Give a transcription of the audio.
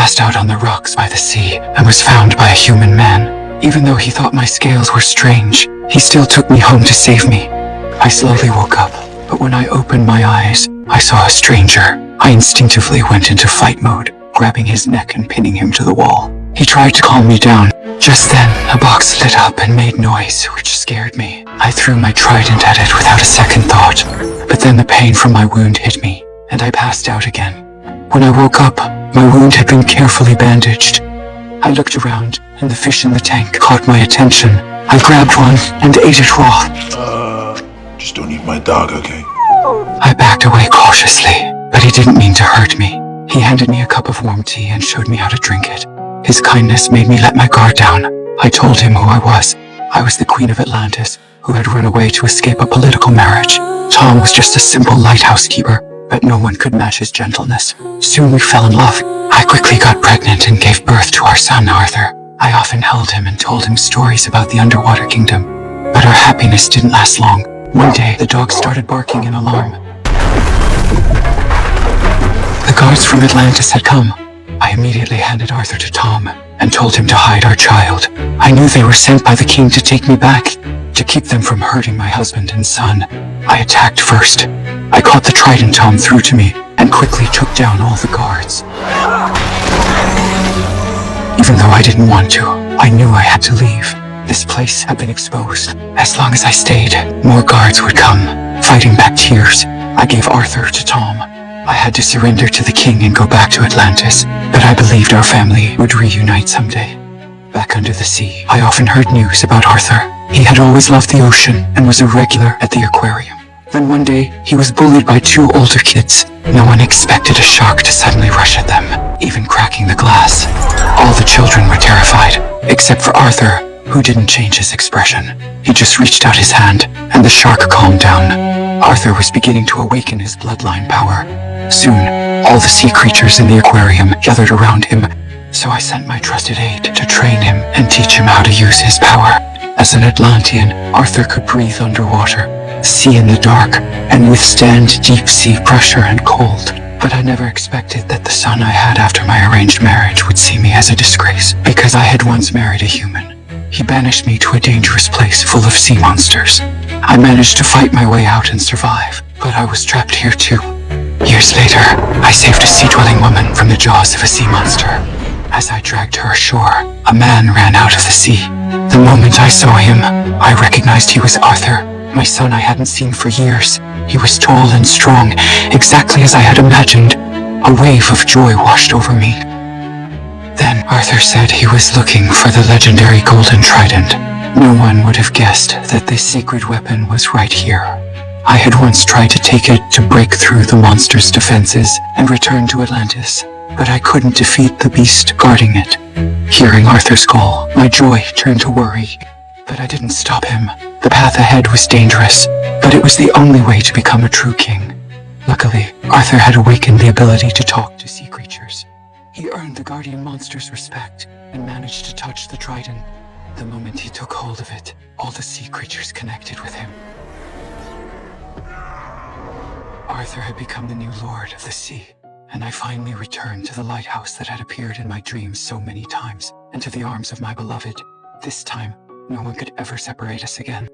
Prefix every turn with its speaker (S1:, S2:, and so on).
S1: passed out on the rocks by the sea and was found by a human man. Even though he thought my scales were strange, he still took me home to save me. I slowly woke up, but when I opened my eyes, I saw a stranger. I instinctively went into fight mode, grabbing his neck and pinning him to the wall. He tried to calm me down. Just then, a box lit up and made noise, which scared me. I threw my trident at it without a second thought, but then the pain from my wound hit me, and I passed out again. When I woke up, my wound had been carefully bandaged. I looked around, and the fish in the tank caught my attention. I grabbed one and ate it raw.
S2: Just don't eat my dog, okay?
S1: I backed away cautiously, but he didn't mean to hurt me. He handed me a cup of warm tea and showed me how to drink it. His kindness made me let my guard down. I told him who I was. I was the Queen of Atlantis, who had run away to escape a political marriage. Tom was just a simple lighthouse keeper, but no one could match his gentleness. Soon we fell in love. I quickly got pregnant and gave birth to our son, Arthur. I often held him and told him stories about the underwater kingdom. But our happiness didn't last long. One day, the dog started barking in alarm. The guards from Atlantis had come. I immediately handed Arthur to Tom and told him to hide our child. I knew they were sent by the king to take me back, to keep them from hurting my husband and son. I attacked first. I caught the trident Tom threw to me and quickly took down all the guards. Even though I didn't want to, I knew I had to leave. This place had been exposed. As long as I stayed, more guards would come, fighting back tears. I gave Arthur to Tom. I had to surrender to the king and go back to Atlantis, but I believed our family would reunite someday. Back under the sea, I often heard news about Arthur. He had always loved the ocean and was a regular at the aquarium. Then one day, he was bullied by two older kids. No one expected a shark to suddenly rush at them, even cracking the glass. All the children were terrified, except for Arthur, who didn't change his expression. He just reached out his hand, and the shark calmed down. Arthur was beginning to awaken his bloodline power. Soon, all the sea creatures in the aquarium gathered around him, so I sent my trusted aide to train him and teach him how to use his power. As an Atlantean, Arthur could breathe underwater, see in the dark, and withstand deep sea pressure and cold. But I never expected that the son I had after my arranged marriage would see me as a disgrace, because I had once married a human. He banished me to a dangerous place full of sea monsters. I managed to fight my way out and survive, but I was trapped here too. Years later, I saved a sea-dwelling woman from the jaws of a sea monster. As I dragged her ashore, a man ran out of the sea. The moment I saw him, I recognized he was Arthur, my son I hadn't seen for years. He was tall and strong, exactly as I had imagined. A wave of joy washed over me. Then Arthur said he was looking for the legendary golden trident. No one would have guessed that this sacred weapon was right here. I had once tried to take it to break through the monster's defenses and return to Atlantis, but I couldn't defeat the beast guarding it. Hearing Arthur's call, my joy turned to worry. But I didn't stop him. The path ahead was dangerous, but it was the only way to become a true king. Luckily, Arthur had awakened the ability to talk to sea creatures. He earned the guardian monster's respect and managed to touch the trident. The moment he took hold of it, all the sea creatures connected with him. Arthur had become the new lord of the sea, and I finally returned to the lighthouse that had appeared in my dreams so many times, and to the arms of my beloved. This time, no one could ever separate us again.